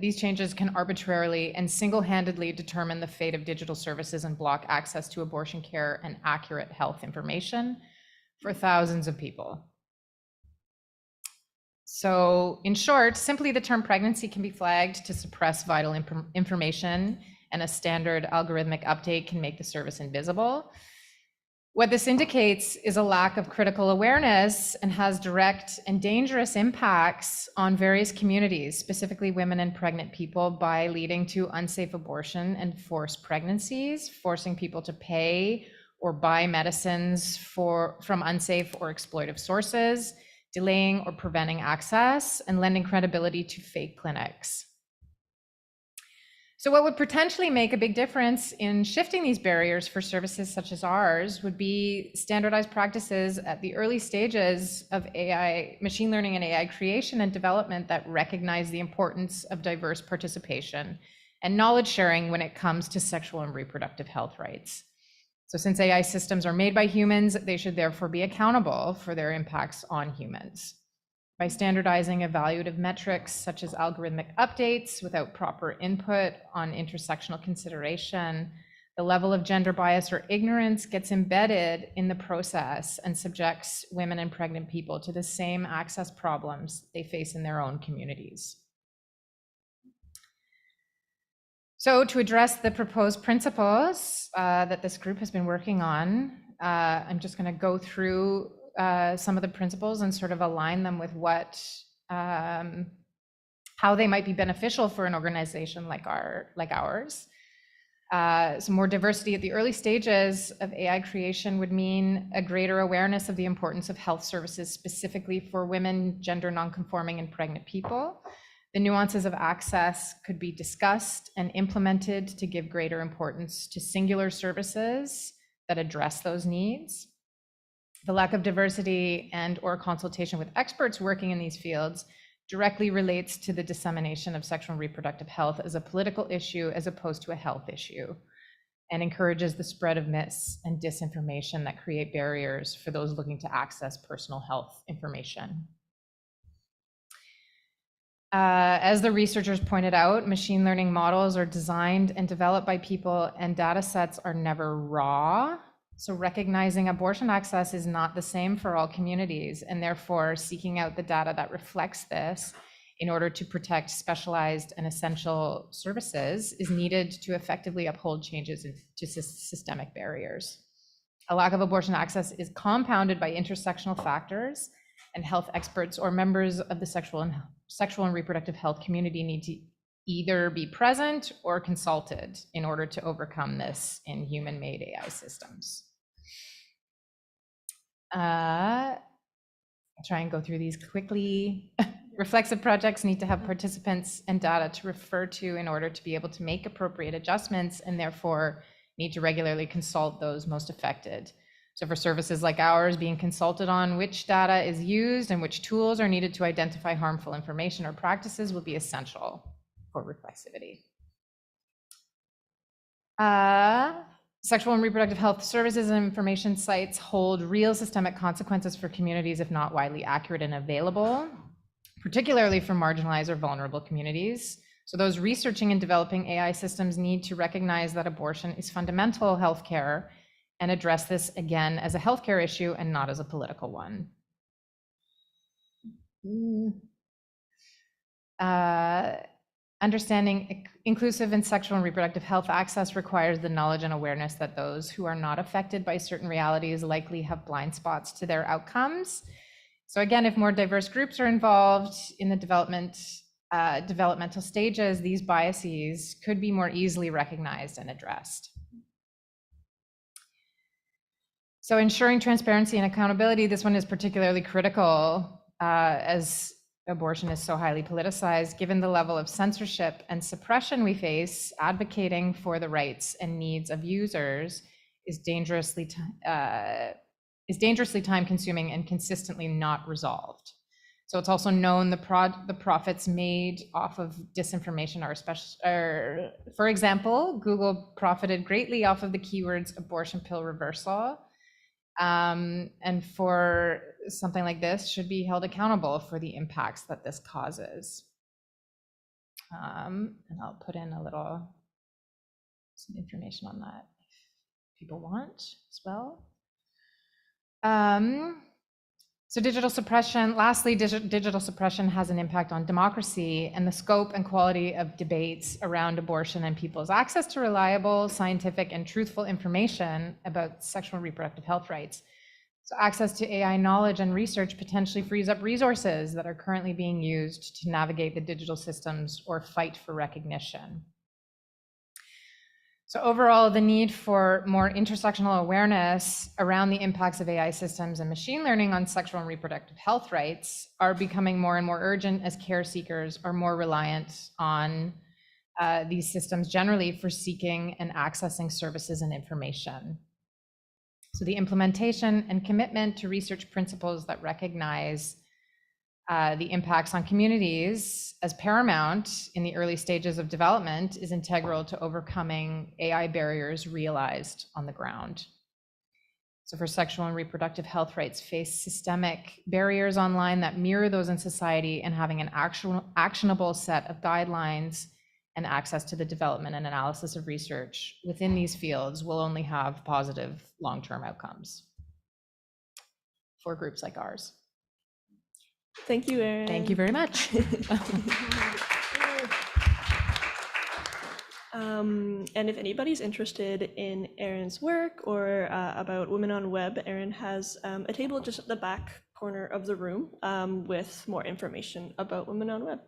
These changes can arbitrarily and single-handedly determine the fate of digital services and block access to abortion care and accurate health information for thousands of people. So in short, simply the term pregnancy can be flagged to suppress vital information, and a standard algorithmic update can make the service invisible. What this indicates is a lack of critical awareness and has direct and dangerous impacts on various communities, specifically women and pregnant people, by leading to unsafe abortion and forced pregnancies, forcing people to pay or buy medicines from unsafe or exploitive sources, delaying or preventing access, and lending credibility to fake clinics. So what would potentially make a big difference in shifting these barriers for services such as ours would be standardized practices at the early stages of AI, machine learning and AI creation and development that recognize the importance of diverse participation and knowledge sharing when it comes to sexual and reproductive health rights. So since AI systems are made by humans, they should therefore be accountable for their impacts on humans. By standardizing evaluative metrics such as algorithmic updates without proper input on intersectional consideration, the level of gender bias or ignorance gets embedded in the process and subjects women and pregnant people to the same access problems they face in their own communities. So to address the proposed principles that this group has been working on, I'm just going to go through some of the principles and sort of align them with how they might be beneficial for an organization like ours. So more diversity at the early stages of AI creation would mean a greater awareness of the importance of health services, specifically for women, gender nonconforming, and pregnant people. The nuances of access could be discussed and implemented to give greater importance to singular services that address those needs. The lack of diversity and/or consultation with experts working in these fields directly relates to the dissemination of sexual and reproductive health as a political issue as opposed to a health issue, and encourages the spread of myths and disinformation that create barriers for those looking to access personal health information. As the researchers pointed out, machine learning models are designed and developed by people, and data sets are never raw. So recognizing abortion access is not the same for all communities, and therefore seeking out the data that reflects this in order to protect specialized and essential services is needed to effectively uphold changes to systemic barriers. A lack of abortion access is compounded by intersectional factors, and health experts or members of the sexual and reproductive health community need to either be present or consulted in order to overcome this in human-made AI systems. I'll try and go through these quickly. Reflexive projects need to have participants and data to refer to in order to be able to make appropriate adjustments, and therefore need to regularly consult those most affected. So for services like ours, being consulted on which data is used and which tools are needed to identify harmful information or practices will be essential for reflexivity. Sexual and reproductive health services and information sites hold real systemic consequences for communities if not widely accurate and available, particularly for marginalized or vulnerable communities. So those researching and developing AI systems need to recognize that abortion is fundamental healthcare and address this again as a healthcare issue and not as a political one. Understanding inclusive and sexual and reproductive health access requires the knowledge and awareness that those who are not affected by certain realities likely have blind spots to their outcomes. So again, if more diverse groups are involved in the developmental stages, these biases could be more easily recognized and addressed. So ensuring transparency and accountability, this one is particularly critical as abortion is so highly politicized. Given the level of censorship and suppression we face, advocating for the rights and needs of users is dangerously time-consuming and consistently not resolved. So it's also known the profits made off of disinformation are for example, Google profited greatly off of the keywords abortion pill reversal. And for something like this should be held accountable for the impacts that this causes. And I'll put in some information on that if people want as well. So digital suppression, lastly, digital suppression has an impact on democracy and the scope and quality of debates around abortion and people's access to reliable, scientific, and truthful information about sexual and reproductive health rights. So access to AI knowledge and research potentially frees up resources that are currently being used to navigate the digital systems or fight for recognition. So overall, the need for more intersectional awareness around the impacts of AI systems and machine learning on sexual and reproductive health rights are becoming more and more urgent as care seekers are more reliant on these systems generally for seeking and accessing services and information. So the implementation and commitment to research principles that recognize the impacts on communities as paramount in the early stages of development is integral to overcoming AI barriers realized on the ground. So for sexual and reproductive health rights face systemic barriers online that mirror those in society, and having an actionable set of guidelines and access to the development and analysis of research within these fields will only have positive long-term outcomes for groups like ours. Thank you, Erin. Thank you very much. And if anybody's interested in Erin's work or about Women on Web, Erin has a table just at the back corner of the room with more information about Women on Web.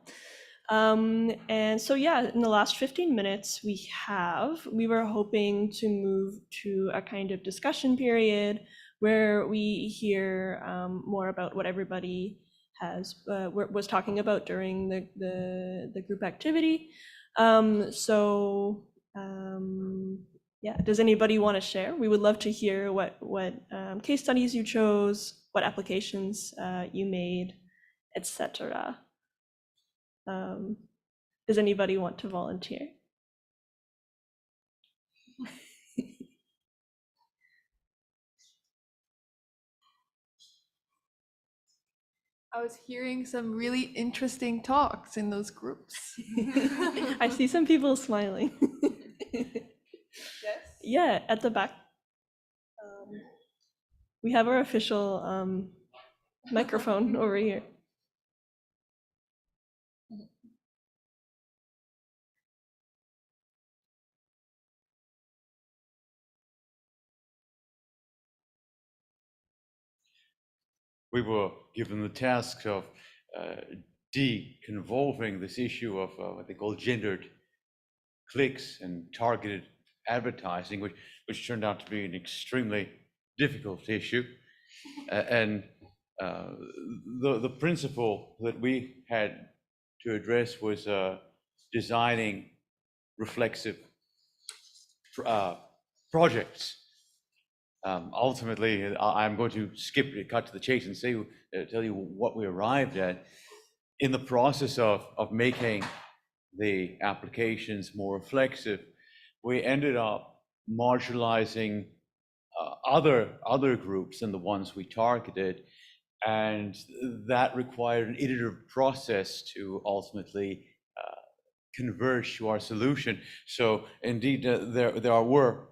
And so, yeah, in the last 15 minutes we were hoping to move to a kind of discussion period where we hear more about what everybody was talking about during the group activity. Yeah, does anybody want to share? We would love to hear what case studies you chose, what applications you made, etc. Does anybody want to volunteer? I was hearing some really interesting talks in those groups. I see some people smiling. Yes? Yeah, at the back. We have our official microphone over here. We were given the task of deconvolving this issue of what they call gendered clicks and targeted advertising, which turned out to be an extremely difficult issue. And the principle that we had to address was designing reflexive projects. Ultimately, I'm going to cut to the chase and tell you what we arrived at. In the process of making the applications more reflexive, we ended up marginalizing other groups than the ones we targeted, and that required an iterative process to ultimately converge to our solution. So indeed, there were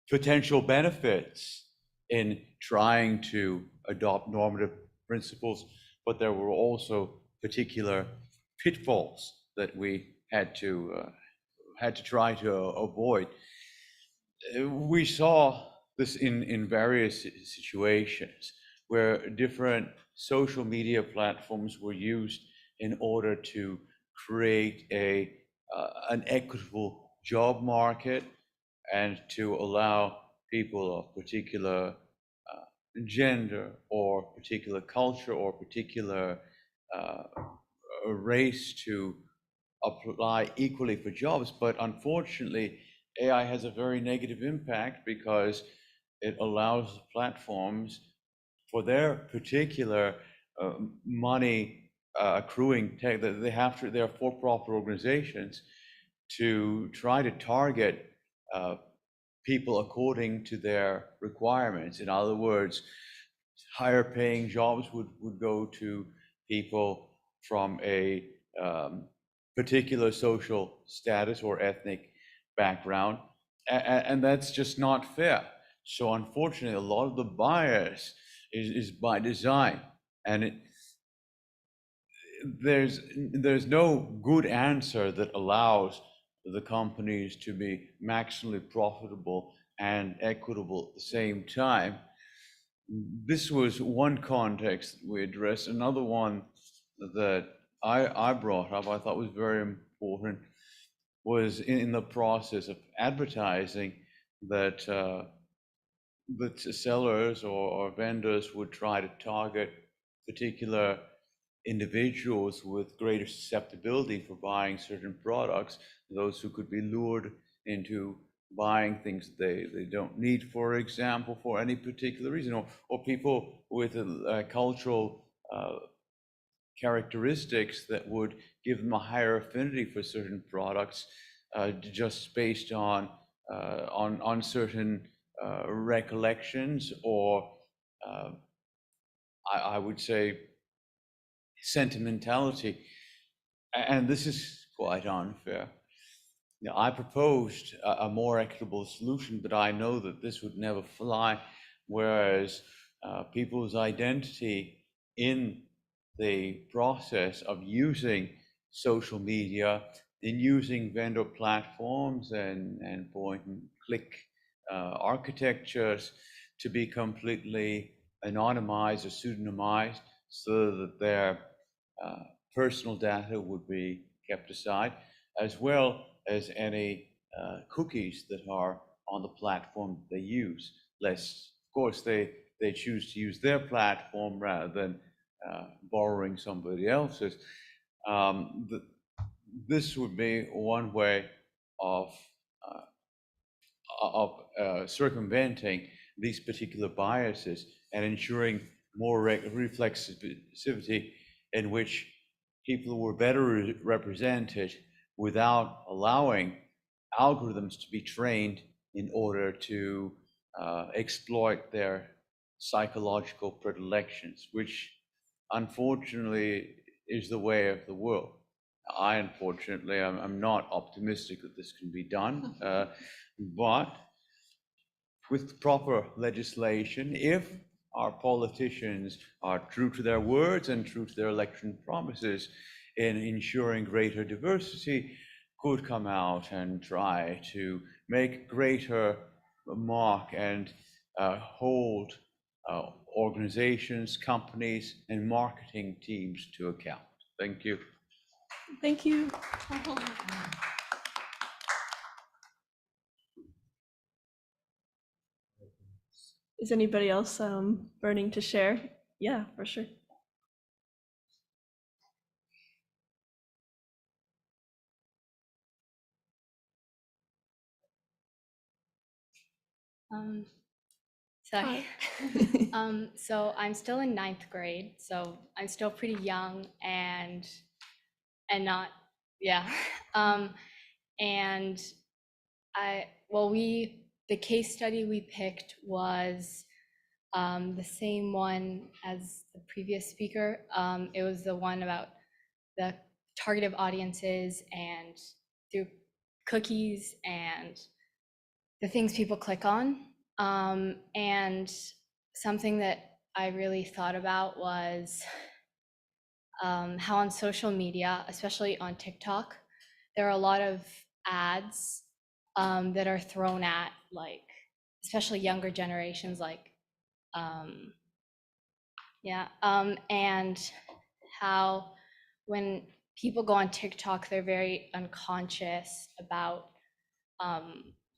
potential benefits in trying to adopt normative principles, but there were also particular pitfalls that we had to try to avoid. We saw this in various situations where different social media platforms were used in order to create an equitable job market and to allow people of particular gender or particular culture or particular race to apply equally for jobs. But unfortunately, AI has a very negative impact because it allows platforms for their particular money accruing tech that they're for-profit organizations to try to target people according to their requirements. In other words, higher paying jobs would go to people from a particular social status or ethnic background, and that's just not fair. So unfortunately, a lot of the bias is by design, and there's no good answer that allows the companies to be maximally profitable and equitable at the same time. This was one context we addressed. Another one that I brought up, I thought was very important, was in the process of advertising that sellers or vendors would try to target particular individuals with greater susceptibility for buying certain products, those who could be lured into buying things they don't need, for example, for any particular reason, or people with cultural characteristics that would give them a higher affinity for certain products just based on certain recollections or I would say sentimentality. And this is quite unfair. Now, I proposed a more equitable solution, but I know that this would never fly, whereas people's identity in the process of using social media, in using vendor platforms and point and click architectures to be completely anonymized or pseudonymized so that their personal data would be kept aside, as well as any cookies that are on the platform they use, lest, of course, they choose to use their platform rather than borrowing somebody else's. This would be one way of circumventing these particular biases and ensuring more reflexivity in which people were better represented without allowing algorithms to be trained in order to exploit their psychological predilections, which unfortunately is the way of the world. Unfortunately, I'm not optimistic that this can be done, but with proper legislation, if our politicians are true to their words and true to their election promises in ensuring greater diversity, could come out and try to make greater mark and hold organizations, companies, and marketing teams to account. Thank you. Thank you. Is anybody else burning to share? Yeah, for sure. Sorry. So I'm still in 9th grade, so I'm still pretty young and not, yeah. And the case study we picked was the same one as the previous speaker. It was the one about the targeted audiences and through cookies and the things people click on. And something that I really thought about was how on social media, especially on TikTok, there are a lot of ads that are thrown at, like, especially younger generations, like, and how when people go on TikTok, they're very unconscious about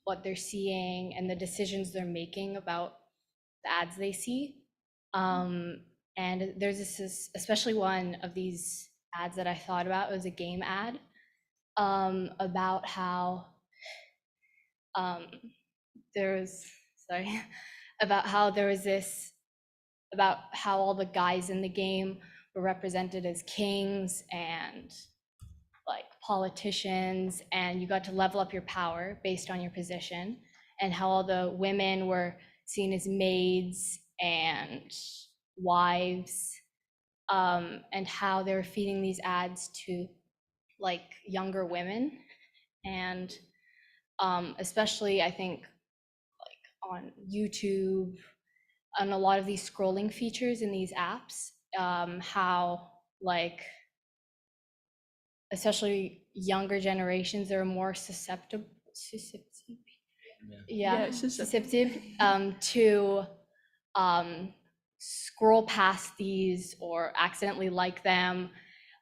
what they're seeing and the decisions they're making about the ads they see. And there's this, especially one of these ads that I thought about, it was a game ad about how about how all the guys in the game were represented as kings and like politicians, and you got to level up your power based on your position, and how all the women were seen as maids and wives, and how they were feeding these ads to like younger women. And especially I think like on YouTube, on a lot of these scrolling features in these apps, how like especially younger generations, they're more susceptible to scroll past these or accidentally like them,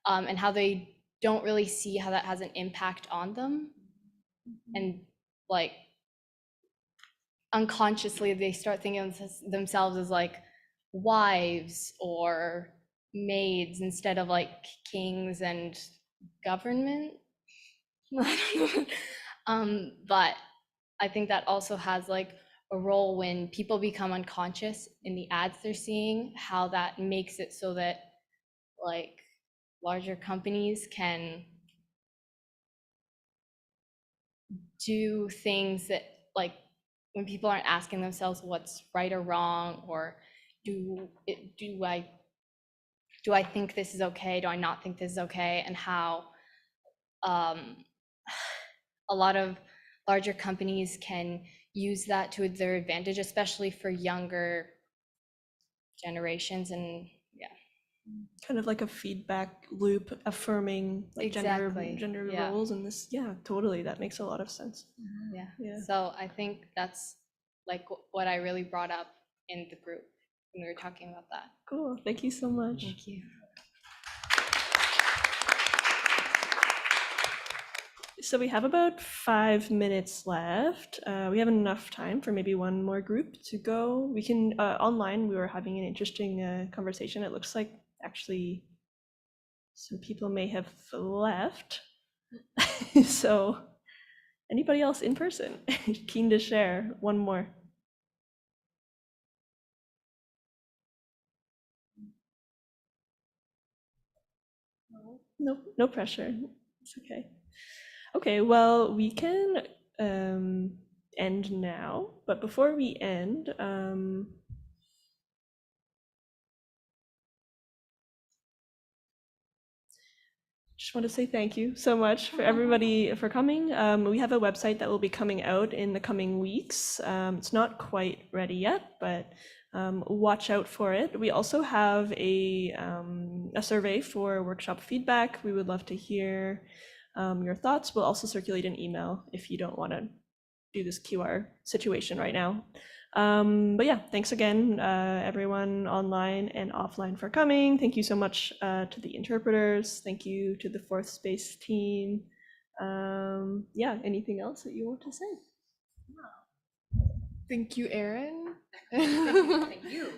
and how they don't really see how that has an impact on them. And like unconsciously they start thinking of themselves as like wives or maids instead of like kings and government. But I think that also has like a role when people become unconscious in the ads they're seeing, how that makes it so that like larger companies can do things that like when people aren't asking themselves what's right or wrong, or do I think this is okay, do I not think this is okay, and how a lot of larger companies can use that to their advantage, especially for younger generations. And kind of like a feedback loop affirming like gender roles and this. Yeah, totally, that makes a lot of sense. So I think that's like what I really brought up in the group when we were talking about that. Cool, thank you so much. Thank you. So we have about 5 minutes left. We have enough time for maybe one more group to go. We can, online, we were having an interesting conversation. It looks like actually some people may have left. So anybody else in person keen to share one more? No pressure, it's okay. Okay, well, we can end now, but before we end, just want to say thank you so much for everybody for coming. We have a website that will be coming out in the coming weeks. It's not quite ready yet, but watch out for it. We also have a survey for workshop feedback. We would love to hear your thoughts. We'll also circulate an email if you don't want to do this QR situation right now. But yeah, thanks again, everyone online and offline for coming. Thank you so much to the interpreters. Thank you to the Fourth Space team. Yeah, anything else that you want to say? Thank you, Erin. Thank you.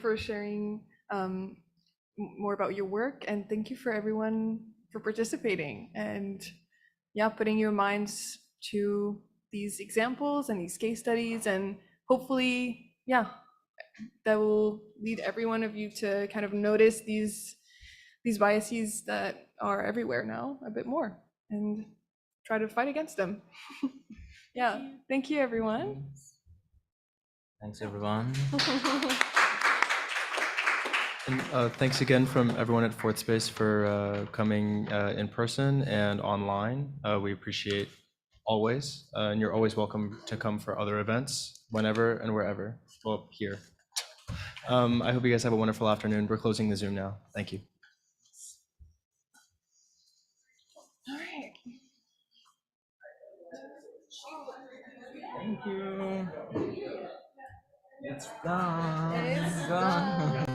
For sharing more about your work, and thank you for everyone for participating and yeah, putting your minds to these examples and these case studies, and hopefully, yeah, that will lead every one of you to kind of notice these biases that are everywhere now a bit more and try to fight against them. Yeah, thank you, everyone. Thanks, everyone. And thanks again from everyone at Fourth Space for coming in person and online. We appreciate always, and you're always welcome to come for other events whenever and wherever. Well, here. I hope you guys have a wonderful afternoon. We're closing the Zoom now. Thank you. All right. Thank you. It's done. It's done.